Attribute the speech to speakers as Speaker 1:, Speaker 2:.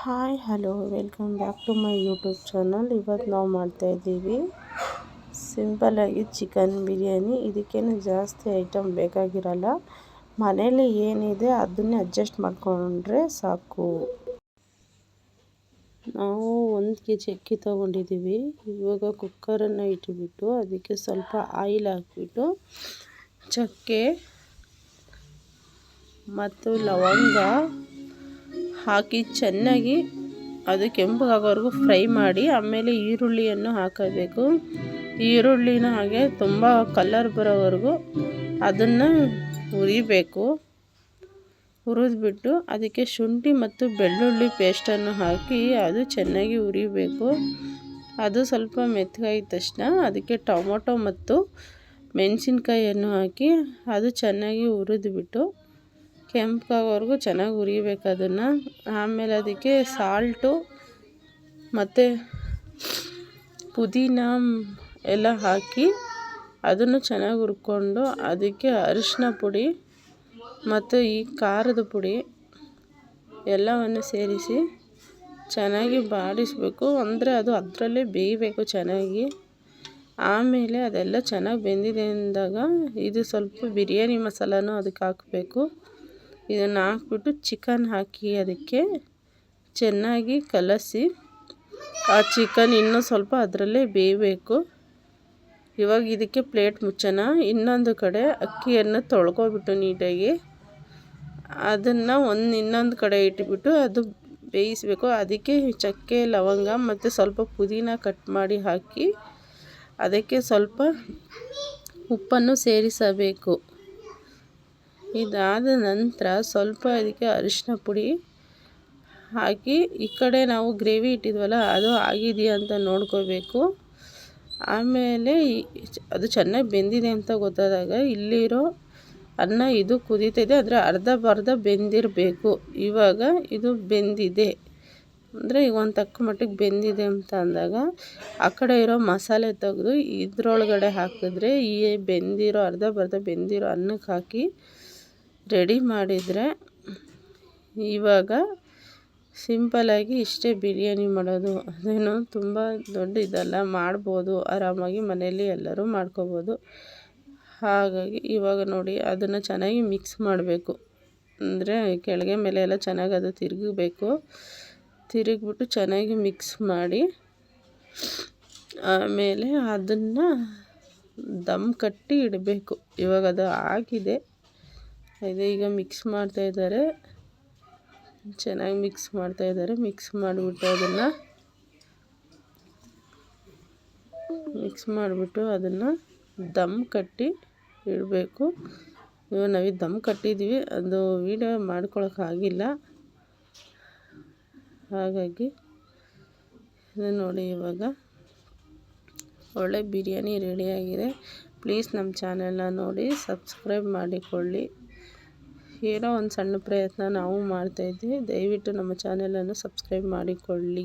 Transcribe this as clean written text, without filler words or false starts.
Speaker 1: Hi hello welcome back to my YouTube channel. ಇವತ್ತು ನಾವು ಮಾಡ್ತಾಯಿದ್ದೀವಿ ಸಿಂಪಲ್ಲಾಗಿ ಚಿಕನ್ ಬಿರಿಯಾನಿ. ಇದಕ್ಕೇನು ಜಾಸ್ತಿ ಐಟಮ್ ಬೇಕಾಗಿರಲ್ಲ, ಮನೇಲಿ ಏನಿದೆ ಅದನ್ನೇ ಅಡ್ಜಸ್ಟ್ ಮಾಡಿಕೊಂಡ್ರೆ ಸಾಕು. ನಾವು 1 kg ಅಕ್ಕಿ ತೊಗೊಂಡಿದ್ದೀವಿ. ಇವಾಗ ಕುಕ್ಕರನ್ನು ಇಟ್ಬಿಟ್ಟು ಅದಕ್ಕೆ ಸ್ವಲ್ಪ ಆಯಿಲ್ ಹಾಕ್ಬಿಟ್ಟು ಚಕ್ಕೆ ಮತ್ತು ಲವಂಗ ಹಾಕಿ ಚೆನ್ನಾಗಿ ಅದು ಕೆಂಪಗಾಗೋವರೆಗೂ ಫ್ರೈ ಮಾಡಿ, ಆಮೇಲೆ ಈರುಳ್ಳಿಯನ್ನು ಹಾಕಬೇಕು. ಈರುಳ್ಳಿನ ಹಾಗೆ ತುಂಬ ಕಲರ್ ಬರೋವರೆಗೂ ಅದನ್ನು ಹುರಿಬೇಕು. ಹುರಿದ್ಬಿಟ್ಟು ಅದಕ್ಕೆ ಶುಂಠಿ ಮತ್ತು ಬೆಳ್ಳುಳ್ಳಿ ಪೇಸ್ಟನ್ನು ಹಾಕಿ ಅದು ಚೆನ್ನಾಗಿ ಹುರಿಬೇಕು. ಅದು ಸ್ವಲ್ಪ ಮೆತ್ತಗಾದ ತಕ್ಷಣ ಅದಕ್ಕೆ ಟೊಮೊಟೊ ಮತ್ತು ಮೆಣಸಿನ್ಕಾಯಿಯನ್ನು ಹಾಕಿ ಅದು ಚೆನ್ನಾಗಿ ಹುರಿದ್ಬಿಟ್ಟು ಕೆಂಪಗಾಗೋವರೆಗೂ ಚೆನ್ನಾಗಿ ಹುರಿಬೇಕು ಅದನ್ನು. ಆಮೇಲೆ ಅದಕ್ಕೆ ಸಾಲ್ಟು ಮತ್ತು ಪುದೀನ ಎಲ್ಲ ಹಾಕಿ ಅದನ್ನು ಚೆನ್ನಾಗಿ ಹುರ್ಕೊಂಡು ಅದಕ್ಕೆ ಅರಿಶಿನ ಪುಡಿ ಮತ್ತು ಈ ಖಾರದ ಪುಡಿ ಎಲ್ಲವನ್ನು ಸೇರಿಸಿ ಚೆನ್ನಾಗಿ ಬಾಡಿಸಬೇಕು. ಅಂದರೆ ಅದು ಅದರಲ್ಲೇ ಬೇಯಬೇಕು ಚೆನ್ನಾಗಿ. ಆಮೇಲೆ ಅದೆಲ್ಲ ಚೆನ್ನಾಗಿ ಬೆಂದಿದೆ ಅಂದಾಗ ಇದು ಸ್ವಲ್ಪ ಬಿರಿಯಾನಿ ಮಸಾಲನೂ ಅದಕ್ಕೆ ಹಾಕಬೇಕು. ಇದನ್ನು ಹಾಕ್ಬಿಟ್ಟು ಚಿಕನ್ ಹಾಕಿ ಅದಕ್ಕೆ ಚೆನ್ನಾಗಿ ಕಲಸಿ ಆ ಚಿಕನ್ ಇನ್ನೂ ಸ್ವಲ್ಪ ಅದರಲ್ಲೇ ಬೇಯಬೇಕು. ಇವಾಗ ಇದಕ್ಕೆ ಪ್ಲೇಟ್ ಮುಚ್ಚೋಣ. ಇನ್ನೊಂದು ಕಡೆ ಅಕ್ಕಿಯನ್ನು ತೊಳ್ಕೊಬಿಟ್ಟು ನೀಟಾಗಿ ಅದನ್ನು ಇನ್ನೊಂದು ಕಡೆ ಇಟ್ಬಿಟ್ಟು ಅದು ಬೇಯಿಸಬೇಕು. ಅದಕ್ಕೆ ಚಕ್ಕೆ ಲವಂಗ ಮತ್ತು ಸ್ವಲ್ಪ ಪುದೀನ ಕಟ್ ಮಾಡಿ ಹಾಕಿ ಅದಕ್ಕೆ ಸ್ವಲ್ಪ ಉಪ್ಪನ್ನು ಸೇರಿಸಬೇಕು. ಇದಾದ ನಂತರ ಸ್ವಲ್ಪ ಅದಕ್ಕೆ ಅರಿಶಿನ ಪುಡಿ ಹಾಕಿ ಈ ಕಡೆ ನಾವು ಗ್ರೇವಿ ಇಟ್ಟಿದ್ವಲ್ಲ ಅದು ಆಗಿದೆಯಾ ಅಂತ ನೋಡ್ಕೋಬೇಕು. ಆಮೇಲೆ ಅದು ಚೆನ್ನಾಗಿ ಬೆಂದಿದೆ ಅಂತ ಗೊತ್ತಾದಾಗ ಇಲ್ಲಿರೋ ಅನ್ನ ಇದು ಕುದೀತಿದೆ, ಅಂದರೆ ಅರ್ಧ ಬೆಂದಿರಬೇಕು. ಇವಾಗ ಇದು ಬೆಂದಿದೆ ಅಂದರೆ ಈಗ ಒಂದು ತಕ್ಕ ಮಟ್ಟಿಗೆ ಬೆಂದಿದೆ ಅಂತ ಅಂದಾಗ ಆ ಕಡೆ ಇರೋ ಮಸಾಲೆ ತೆಗೆದು ಇದ್ರೊಳಗಡೆ ಹಾಕಿದ್ರೆ ಈ ಬೆಂದಿರೋ ಅರ್ಧ ಬೆಂದಿರೋ ಅನ್ನಕ್ಕೆ ಹಾಕಿ ರೆಡಿ ಮಾಡಿದರೆ ಇವಾಗ ಸಿಂಪಲ್ಲಾಗಿ ಇಷ್ಟೇ ಬಿರಿಯಾನಿ ಮಾಡೋದು. ಅದೇನು ತುಂಬ ದೊಡ್ಡ ಇದಲ್ಲ, ಮಾಡ್ಬೋದು ಆರಾಮಾಗಿ ಮನೆಯಲ್ಲಿ ಎಲ್ಲರೂ ಮಾಡ್ಕೋಬೋದು. ಹಾಗಾಗಿ ಇವಾಗ ನೋಡಿ ಅದನ್ನು ಚೆನ್ನಾಗಿ ಮಿಕ್ಸ್ ಮಾಡಬೇಕು. ಅಂದರೆ ಕೆಳಗೆ ಮೇಲೆ ಎಲ್ಲ ಚೆನ್ನಾಗಿ ಅದು ತಿರುಗಿಬಿಟ್ಟು ಚೆನ್ನಾಗಿ ಮಿಕ್ಸ್ ಮಾಡಿ ಆಮೇಲೆ ಅದನ್ನು ದಮ್ ಕಟ್ಟಿ ಇಡಬೇಕು. ಇವಾಗ ಅದು ಆಗಿದೆ, ಈಗ ಮಿಕ್ಸ್ ಮಾಡ್ತಾಯಿದ್ದಾರೆ, ಚೆನ್ನಾಗಿ ಮಿಕ್ಸ್ ಮಾಡಿಬಿಟ್ಟು ಅದನ್ನು ದಮ್ ಕಟ್ಟಿ ಇಡಬೇಕು. ಇವಾಗ ನಾವು ದಮ್ ಕಟ್ಟಿದ್ವಿ, ಅದು ವೀಡಿಯೋ ಮಾಡ್ಕೊಳಕ್ಕಾಗಿಲ್ಲ. ಹಾಗಾಗಿ ನೋಡಿ ಇವಾಗ ಒಳ್ಳೆ ಬಿರಿಯಾನಿ ರೆಡಿಯಾಗಿದೆ. ಪ್ಲೀಸ್ ನಮ್ಮ ಚಾನೆಲ್ನ ನೋಡಿ ಸಬ್ಸ್ಕ್ರೈಬ್ ಮಾಡಿಕೊಳ್ಳಿ. ಏನೋ ಒಂದು ಸಣ್ಣ ಪ್ರಯತ್ನ ನಾವು ಮಾಡ್ತಾಯಿದ್ವಿ, ದಯವಿಟ್ಟು ನಮ್ಮ ಚಾನೆಲನ್ನು ಸಬ್ಸ್ಕ್ರೈಬ್ ಮಾಡಿಕೊಳ್ಳಿ.